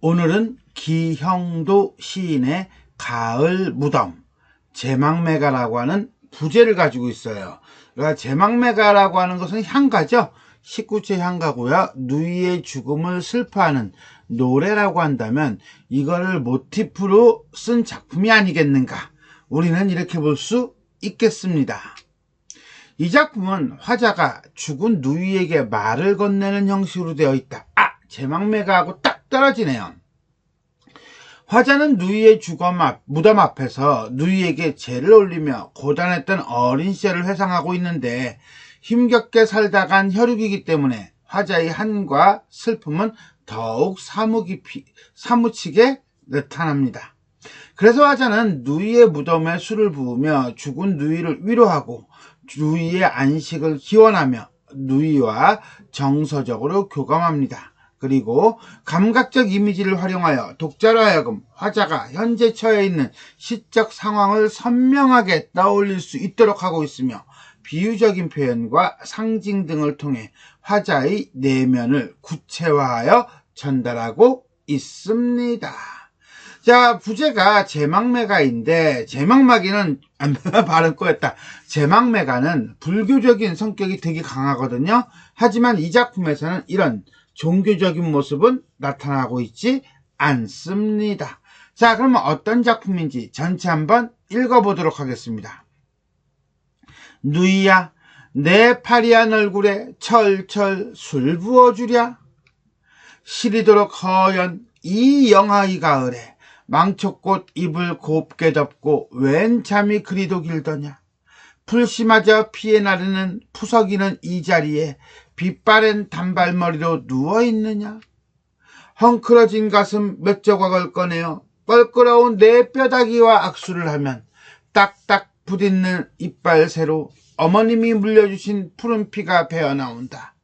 오늘은 기형도 시인의 가을 무덤, 제망매가라고 하는 부제를 가지고 있어요. 그러니까 제망매가라고 하는 것은 향가죠. 19체 향가고요. 누이의 죽음을 슬퍼하는 노래라고 한다면 이거를 모티프로 쓴 작품이 아니겠는가. 우리는 이렇게 볼 수 있겠습니다. 이 작품은 화자가 죽은 누이에게 말을 건네는 형식으로 되어 있다. 제망매가하고 딱 떨어지네요. 화자는 누이의 무덤 앞에서 누이에게 제를 올리며 고단했던 어린 시절을 회상하고 있는데 힘겹게 살다 간 혈육이기 때문에 화자의 한과 슬픔은 더욱 사무치게 나타납니다. 그래서 화자는 누이의 무덤에 술을 부으며 죽은 누이를 위로하고 누이의 안식을 기원하며 누이와 정서적으로 교감합니다. 그리고 감각적 이미지를 활용하여 독자로 하여금 화자가 현재 처해 있는 시적 상황을 선명하게 떠올릴 수 있도록 하고 있으며 비유적인 표현과 상징 등을 통해 화자의 내면을 구체화하여 전달하고 있습니다. 자, 부제가 제망매가인데 발음 꼬였다. 제망매가는 불교적인 성격이 되게 강하거든요. 하지만 이 작품에서는 이런 종교적인 모습은 나타나고 있지 않습니다. 자, 그러면 어떤 작품인지 전체 한번 읽어보도록 하겠습니다. 누이야, 내 파리한 얼굴에 철철 술 부어주랴. 시리도록 허연 이 영하의 가을에 망초꽃 잎을 곱게 덮고 웬 잠이 그리도 길더냐. 풀씨마저 피에 나르는 푸석이는 이 자리에 빛바랜 단발머리로 누워있느냐. 헝클어진 가슴 몇 조각을 꺼내어 껄끄러운 내 뼈다귀와 악수를 하면 딱딱 부딪는 이빨새로 어머님이 물려주신 푸른 피가 배어나온다.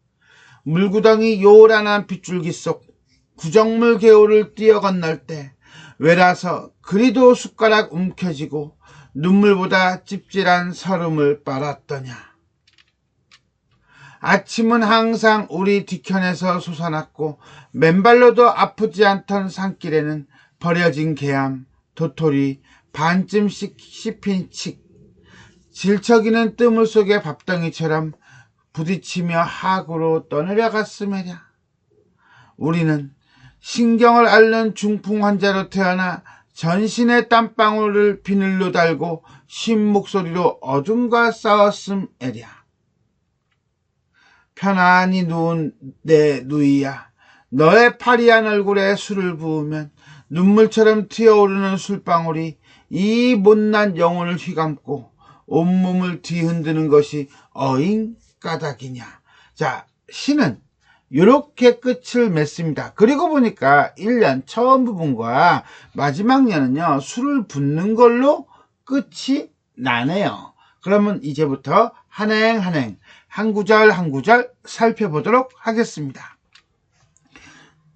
물구덩이 요란한 빗줄기 속 구정물 개울을 뛰어 건널 때 외라서 그리도 숟가락 움켜쥐고 눈물보다 찝찝한 설움을 빨았더냐. 아침은 항상 우리 뒤편에서 솟아났고 맨발로도 아프지 않던 산길에는 버려진 개암, 도토리, 반쯤씩 씹힌 칡, 질척이는 뜨물 속의 밥덩이처럼 부딪히며 하구로 떠내려갔으매랴. 우리는 신경을 앓는 중풍 환자로 태어나 전신의 땀방울을 비늘로 달고 쉰 목소리로 어둠과 싸웠음에랴. 편안히 누운 내 누이야, 너의 파리한 얼굴에 술을 부으면 눈물처럼 튀어오르는 술방울이 이 못난 영혼을 휘감고 온몸을 뒤흔드는 것이 어인 까닭이냐. 자, 시는 이렇게 끝을 맺습니다. 그리고 보니까 1년 처음 부분과 마지막 년은요, 술을 붓는 걸로 끝이 나네요. 그러면 이제부터 한행 한 구절 한 구절 살펴보도록 하겠습니다.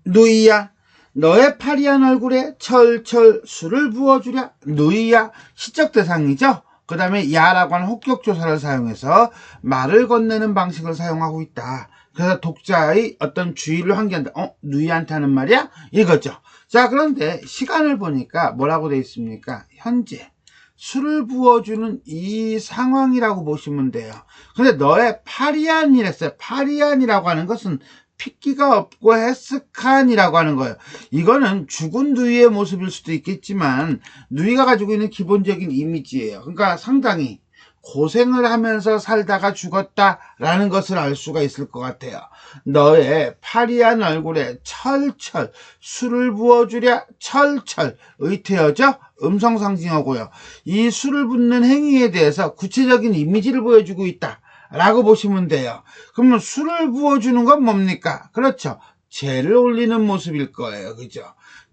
누이야, 너의 파리한 얼굴에 철철 술을 부어주랴. 누이야, 시적 대상이죠. 그 다음에 야라고 하는 혹격조사를 사용해서 말을 건네는 방식을 사용하고 있다. 그래서 독자의 어떤 주의를 환기한다. 누이한테 하는 말이야? 이거죠. 자, 그런데 시간을 보니까 뭐라고 되어 있습니까? 현재 술을 부어주는 이 상황이라고 보시면 돼요. 근데 너의 파리안이랬어요. 파리안이라고 하는 것은 핏기가 없고 헤스칸이라고 하는 거예요. 이거는 죽은 누이의 모습일 수도 있겠지만 누이가 가지고 있는 기본적인 이미지예요. 그러니까 상당히 고생을 하면서 살다가 죽었다라는 것을 알 수가 있을 것 같아요. 너의 파리한 얼굴에 철철 술을 부어주랴. 철철 의태어죠. 음성상징어고요. 이 술을 붓는 행위에 대해서 구체적인 이미지를 보여주고 있다 라고 보시면 돼요. 그러면 술을 부어주는 건 뭡니까? 그렇죠. 제를 올리는 모습일 거예요. 그죠?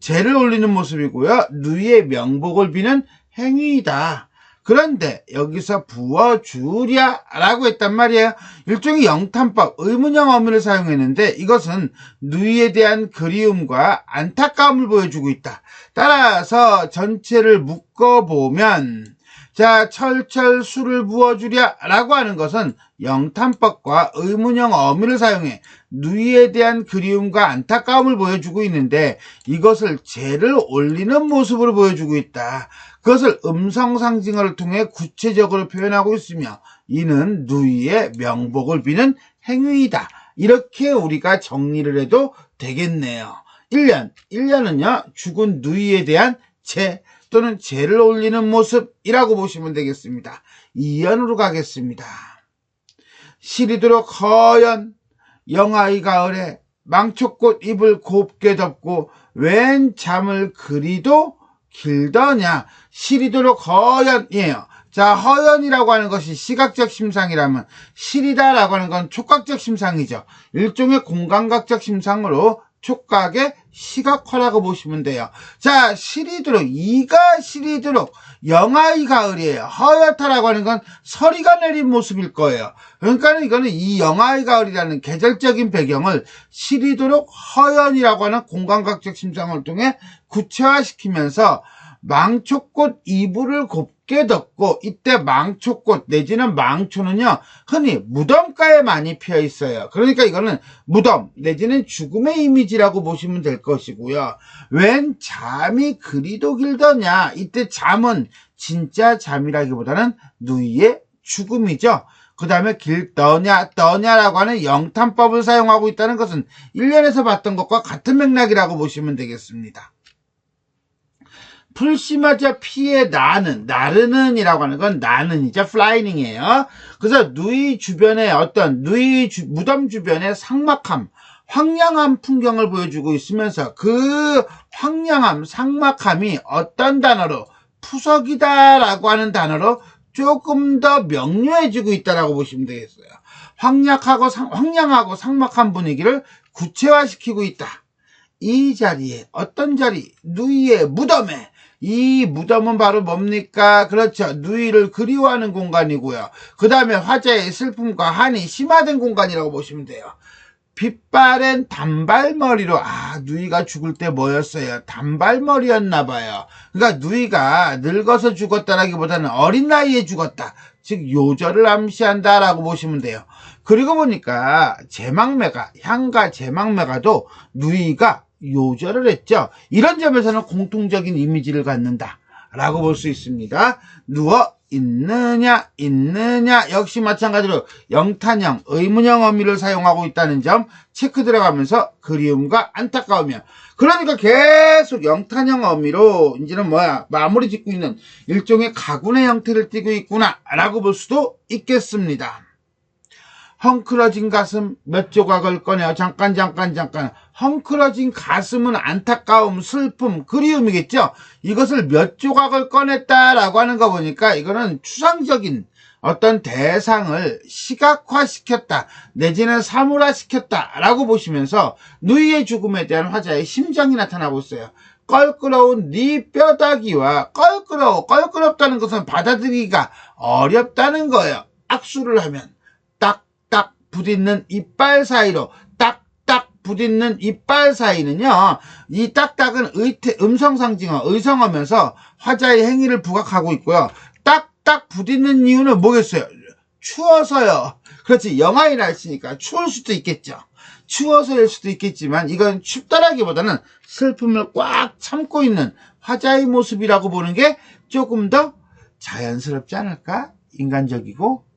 제를 올리는 모습이고요. 누이의 명복을 비는 행위이다. 그런데 여기서 부어주랴 라고 했단 말이에요. 일종의 영탄법, 의문형 어미를 사용했는데 이것은 누이에 대한 그리움과 안타까움을 보여주고 있다. 따라서 전체를 묶어보면 자, 철철 술을 부어주랴 라고 하는 것은 영탄법과 의문형 어미를 사용해 누이에 대한 그리움과 안타까움을 보여주고 있는데 이것을 제를 올리는 모습으로 보여주고 있다. 그것을 음성 상징어를 통해 구체적으로 표현하고 있으며 이는 누이의 명복을 비는 행위이다. 이렇게 우리가 정리를 해도 되겠네요. 1년은요 죽은 누이에 대한 제 또는 제를 올리는 모습이라고 보시면 되겠습니다. 2년으로 가겠습니다. 시리도록 허연 영하의 가을에 망초꽃 잎을 곱게 덮고 웬 잠을 그리도 길더냐. 시리도록 허연이에요. 자, 허연이라고 하는 것이 시각적 심상이라면 시리다라고 하는 건 촉각적 심상이죠. 일종의 공감각적 심상으로 촉각의 시각화라고 보시면 돼요. 자, 시리도록, 이가 시리도록 영하의 가을이에요. 허옇다라고 하는 건 서리가 내린 모습일 거예요. 그러니까 이거는 이 영하의 가을이라는 계절적인 배경을 시리도록 허연이라고 하는 공감각적 심상을 통해 구체화시키면서 망초꽃 이불을 곱게 덮고, 이때 망초꽃 내지는 망초는요 흔히 무덤가에 많이 피어 있어요. 그러니까 이거는 무덤 내지는 죽음의 이미지라고 보시면 될 것이고요. 웬 잠이 그리도 길더냐. 이때 잠은 진짜 잠이라기보다는 누이의 죽음이죠. 그 다음에 떠냐라고 하는 영탄법을 사용하고 있다는 것은 1년에서 봤던 것과 같은 맥락이라고 보시면 되겠습니다. 풀심하자 피의 나르는이라고 하는 건 나는이죠. 플라이닝이에요. 그래서 누이 주변에 무덤 주변의 삭막함, 황량한 풍경을 보여주고 있으면서 그 황량함, 삭막함이 어떤 단어로 푸석이다라고 하는 단어로 조금 더 명료해지고 있다라고 보시면 되겠어요. 황량하고 삭막한 분위기를 구체화시키고 있다. 이 자리에 어떤 자리? 누이의 무덤에. 이 무덤은 바로 뭡니까? 그렇죠. 누이를 그리워하는 공간이고요. 그 다음에 화자의 슬픔과 한이 심화된 공간이라고 보시면 돼요. 빗바랜 단발머리로, 누이가 죽을 때 뭐였어요? 단발머리였나 봐요. 그러니까 누이가 늙어서 죽었다라기보다는 어린 나이에 죽었다. 즉 요절을 암시한다라고 보시면 돼요. 그리고 보니까 향가 제망매가도 누이가 요절을 했죠. 이런 점에서는 공통적인 이미지를 갖는다 라고 볼 수 있습니다. 누워 있느냐 역시 마찬가지로 영탄형 의문형 어미를 사용하고 있다는 점 체크 들어가면서 그리움과 안타까우며, 그러니까 계속 영탄형 어미로 이제는 마무리 짓고 있는 일종의 가군의 형태를 띠고 있구나 라고 볼 수도 있겠습니다. 헝클어진 가슴 몇 조각을 꺼내어 잠깐 헝클어진 가슴은 안타까움, 슬픔, 그리움이겠죠. 이것을 몇 조각을 꺼냈다라고 하는 거 보니까 이거는 추상적인 어떤 대상을 시각화시켰다 내지는 사물화시켰다라고 보시면서 누이의 죽음에 대한 화자의 심정이 나타나고 있어요. 껄끄러운 네 뼈다귀와 껄끄럽다는 것은 받아들이기가 어렵다는 거예요. 악수를 하면 딱딱 부딪는 이빨 사이로, 딱딱 부딪는 이빨 사이는요, 이 딱딱은 음성상징어, 의성어면서 화자의 행위를 부각하고 있고요. 딱딱 부딪는 이유는 뭐겠어요? 추워서요. 그렇지, 영하의 날씨니까 추울 수도 있겠죠. 추워서일 수도 있겠지만 이건 춥다라기보다는 슬픔을 꽉 참고 있는 화자의 모습이라고 보는 게 조금 더 자연스럽지 않을까? 인간적이고,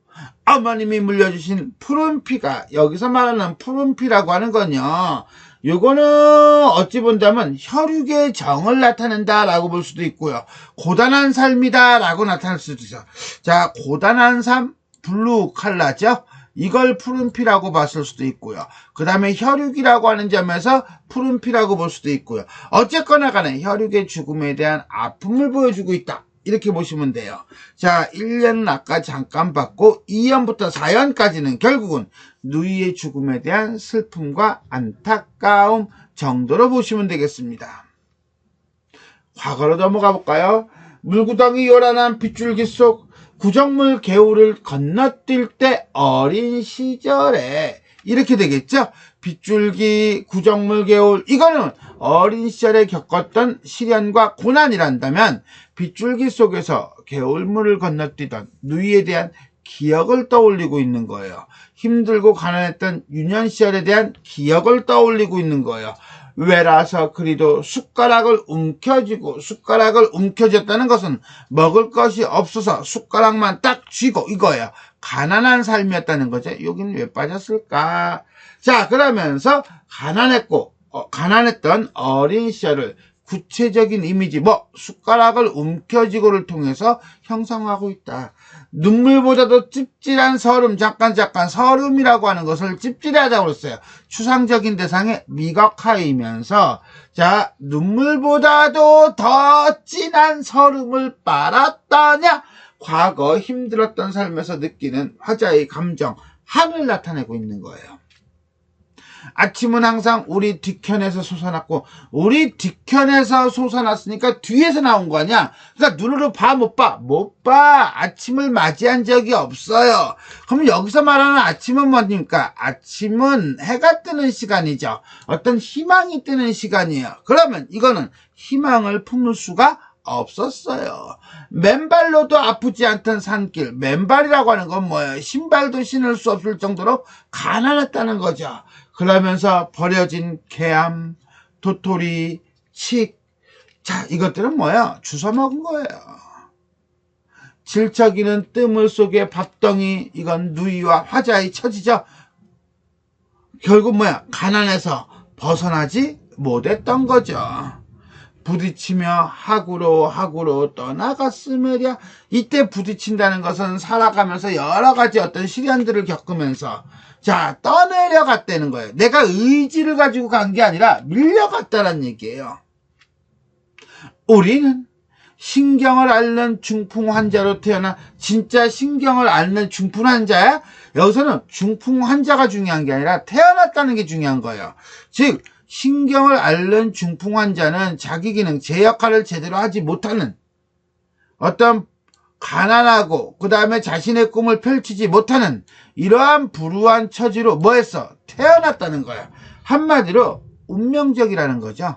어머님이 물려주신 푸른 피가, 여기서 말하는 푸른 피라고 하는 건요, 요거는 어찌 본다면 혈육의 정을 나타낸다라고 볼 수도 있고요, 고단한 삶이다라고 나타날 수도 있어요. 자, 고단한 삶, 블루 칼라죠. 이걸 푸른 피라고 봤을 수도 있고요. 그 다음에 혈육이라고 하는 점에서 푸른 피라고 볼 수도 있고요. 어쨌거나 간에 혈육의 죽음에 대한 아픔을 보여주고 있다, 이렇게 보시면 돼요. 자, 1년은 아까 잠깐 봤고 2년부터 4년까지는 결국은 누이의 죽음에 대한 슬픔과 안타까움 정도로 보시면 되겠습니다. 과거로 넘어가 볼까요? 물구덩이 요란한 빗줄기 속 구정물 개울을 건너뛸 때 어린 시절에 이렇게 되겠죠. 빗줄기, 구정물 개울, 이거는 어린 시절에 겪었던 시련과 고난이란다면 빗줄기 속에서 개울물을 건너뛰던 누이에 대한 기억을 떠올리고 있는 거예요. 힘들고 가난했던 유년 시절에 대한 기억을 떠올리고 있는 거예요. 외라서 그리도 숟가락을 움켜쥐고 숟가락을 움켜쥐었다는 것은 먹을 것이 없어서 숟가락만 딱 쥐고 이거예요. 가난한 삶이었다는 거죠. 여기는 왜 빠졌을까? 자, 그러면서 가난했던 어린 시절을 구체적인 이미지, 숟가락을 움켜쥐고를 통해서 형성하고 있다. 눈물보다도 찝찝한 서름, 잠깐 서름이라고 하는 것을 찝찝하다고 그랬어요. 추상적인 대상의 미각하이면서, 자, 눈물보다도 더 진한 서름을 빨았더냐? 과거 힘들었던 삶에서 느끼는 화자의 감정, 한을 나타내고 있는 거예요. 아침은 항상 우리 뒤편에서 솟아났고 우리 뒤편에서 솟아났으니까 뒤에서 나온 거 아니야. 그러니까 눈으로 못 봐. 아침을 맞이한 적이 없어요. 그럼 여기서 말하는 아침은 뭡니까? 아침은 해가 뜨는 시간이죠. 어떤 희망이 뜨는 시간이에요. 그러면 이거는 희망을 품을 수가 없었어요. 맨발로도 아프지 않던 산길, 맨발이라고 하는 건 뭐예요? 신발도 신을 수 없을 정도로 가난했다는 거죠. 그러면서 버려진 개암, 도토리, 칡, 자, 이것들은 뭐야? 주워 먹은 거예요. 질척이는 뜨물 속의 밥덩이, 이건 누이와 화자의 처지죠. 결국 뭐야? 가난해서 벗어나지 못했던 거죠. 부딪히며 하구로 떠나갔으며랴. 이때 부딪힌다는 것은 살아가면서 여러 가지 어떤 시련들을 겪으면서 자, 떠내려갔다는 거예요. 내가 의지를 가지고 간 게 아니라 밀려갔다는 얘기예요. 우리는 신경을 앓는 중풍 환자로 태어나 진짜 신경을 앓는 중풍 환자야? 여기서는 중풍 환자가 중요한 게 아니라 태어났다는 게 중요한 거예요. 즉 신경을 앓는 중풍 환자는 자기 기능, 제 역할을 제대로 하지 못하는 어떤 가난하고 그 다음에 자신의 꿈을 펼치지 못하는 이러한 불우한 처지로 태어났다는 거야. 한마디로 운명적이라는 거죠.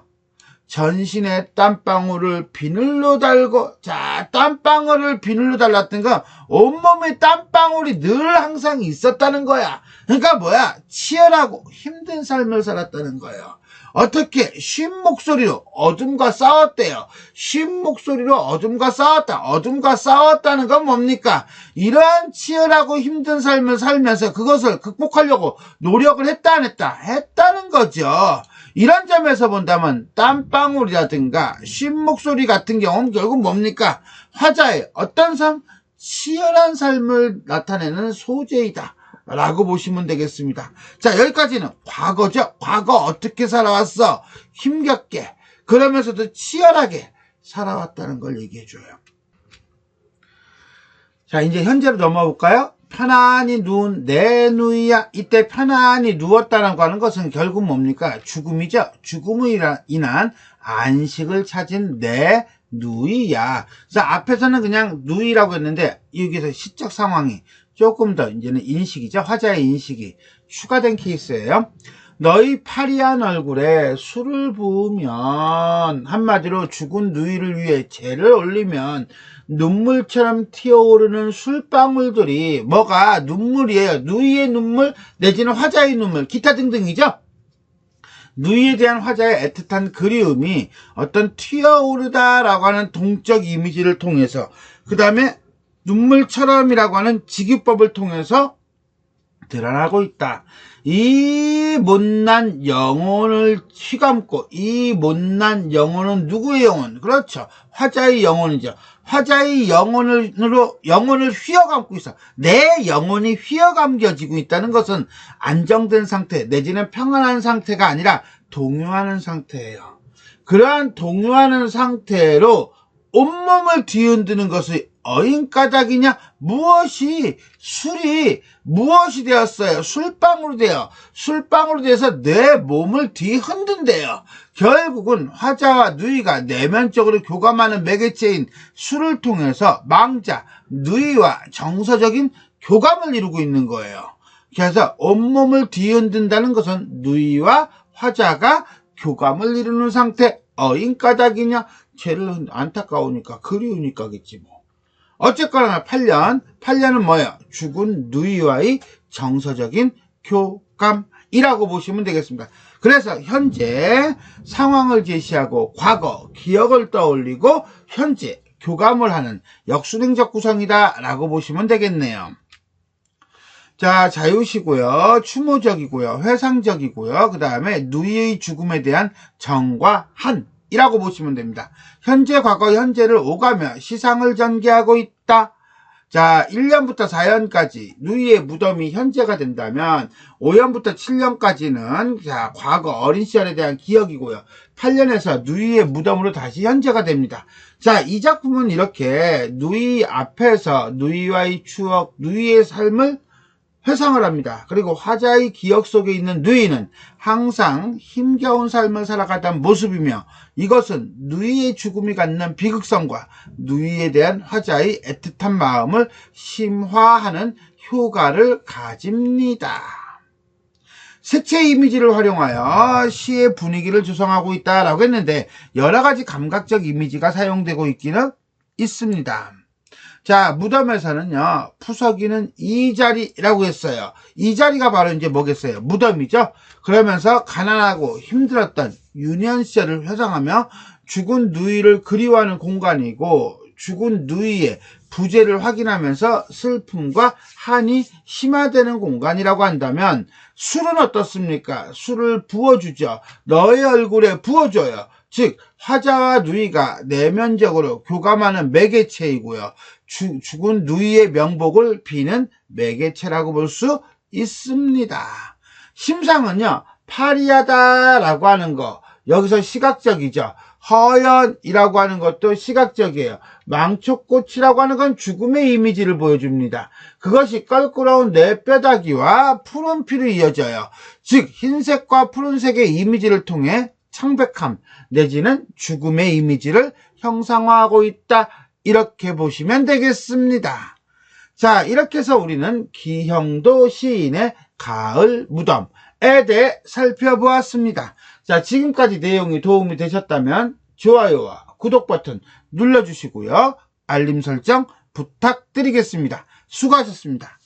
전신에 땀방울을 비늘로 달고, 자, 땀방울을 비늘로 달랐던 건 온몸에 땀방울이 늘 항상 있었다는 거야. 그러니까 치열하고 힘든 삶을 살았다는 거예요. 어떻게 쉰 목소리로 어둠과 싸웠대요. 쉰 목소리로 어둠과 싸웠다. 어둠과 싸웠다는 건 뭡니까? 이러한 치열하고 힘든 삶을 살면서 그것을 극복하려고 노력을 했다 안 했다? 했다는 거죠. 이런 점에서 본다면 땀방울이라든가 쉰 목소리 같은 경우는 결국 뭡니까? 화자의 어떤 삶? 치열한 삶을 나타내는 소재이다 라고 보시면 되겠습니다. 자, 여기까지는 과거죠. 과거 어떻게 살아왔어? 힘겹게, 그러면서도 치열하게 살아왔다는 걸 얘기해줘요. 자, 이제 현재로 넘어가 볼까요? 편안히 누운 내 누이야. 이때 편안히 누웠다라고 하는 것은 결국 뭡니까? 죽음이죠. 죽음으로 인한 안식을 찾은 내 누이야. 그래서 앞에서는 그냥 누이라고 했는데 여기서 시적 상황이 조금 더 이제는 인식이죠. 화자의 인식이 추가된 케이스예요. 너희 파리한 얼굴에 술을 부으면, 한마디로 죽은 누이를 위해 제를 올리면 눈물처럼 튀어오르는 술방울들이 뭐가 눈물이에요. 누이의 눈물 내지는 화자의 눈물, 기타 등등이죠. 누이에 대한 화자의 애틋한 그리움이 어떤 튀어오르다라고 하는 동적 이미지를 통해서, 그 다음에 눈물처럼이라고 하는 직유법을 통해서 드러나고 있다. 이 못난 영혼을 휘감고, 이 못난 영혼은 누구의 영혼? 그렇죠. 화자의 영혼이죠. 화자의 영혼을 휘어감고 있어. 내 영혼이 휘어감겨지고 있다는 것은 안정된 상태 내지는 평안한 상태가 아니라 동요하는 상태예요. 그러한 동요하는 상태로 온몸을 뒤흔드는 것이 어인가닥이냐? 술이 무엇이 되었어요? 술방울이 돼요. 술방울이 돼서 내 몸을 뒤흔든대요. 결국은 화자와 누이가 내면적으로 교감하는 매개체인 술을 통해서 망자, 누이와 정서적인 교감을 이루고 있는 거예요. 그래서 온몸을 뒤흔든다는 것은 누이와 화자가 교감을 이루는 상태. 어인까닭이냐? 쟤를 안타까우니까 그리우니까겠지 뭐. 어쨌거나 8년은 뭐예요? 죽은 누이와의 정서적인 교감이라고 보시면 되겠습니다. 그래서 현재 상황을 제시하고 과거, 기억을 떠올리고 현재 교감을 하는 역순행적 구성이다 라고 보시면 되겠네요. 자, 자유시고요, 추모적이고요, 회상적이고요, 그 다음에 누이의 죽음에 대한 정과 한이라고 보시면 됩니다. 현재, 과거, 현재를 오가며 시상을 전개하고 있다. 자, 1년부터 4년까지 누이의 무덤이 현재가 된다면 5년부터 7년까지는 자, 과거 어린 시절에 대한 기억이고요. 8년에서 누이의 무덤으로 다시 현재가 됩니다. 자, 이 작품은 이렇게 누이 앞에서 누이와의 추억, 누이의 삶을 회상을 합니다. 그리고 화자의 기억 속에 있는 누이는 항상 힘겨운 삶을 살아가던 모습이며 이것은 누이의 죽음이 갖는 비극성과 누이에 대한 화자의 애틋한 마음을 심화하는 효과를 가집니다. 색채 이미지를 활용하여 시의 분위기를 조성하고 있다라고 했는데 여러 가지 감각적 이미지가 사용되고 있기는 있습니다. 자, 무덤에서는요, 푸석이는 이 자리라고 했어요. 이 자리가 바로 이제 뭐겠어요? 무덤이죠? 그러면서 가난하고 힘들었던 유년 시절을 회상하며 죽은 누이를 그리워하는 공간이고, 죽은 누이의 부재를 확인하면서 슬픔과 한이 심화되는 공간이라고 한다면, 술은 어떻습니까? 술을 부어주죠. 너의 얼굴에 부어줘요. 즉, 화자와 누이가 내면적으로 교감하는 매개체이고요. 죽은 누이의 명복을 비는 매개체라고 볼 수 있습니다. 심상은요, 파리하다라고 하는 거, 여기서 시각적이죠. 허연이라고 하는 것도 시각적이에요. 망초꽃이라고 하는 건 죽음의 이미지를 보여줍니다. 그것이 껄끄러운 내 뼈다귀와 푸른 피로 이어져요. 즉, 흰색과 푸른색의 이미지를 통해 창백함 내지는 죽음의 이미지를 형상화하고 있다. 이렇게 보시면 되겠습니다. 자, 이렇게 해서 우리는 기형도 시인의 가을 무덤에 대해 살펴보았습니다. 자, 지금까지 내용이 도움이 되셨다면 좋아요와 구독 버튼 눌러주시고요. 알림 설정 부탁드리겠습니다. 수고하셨습니다.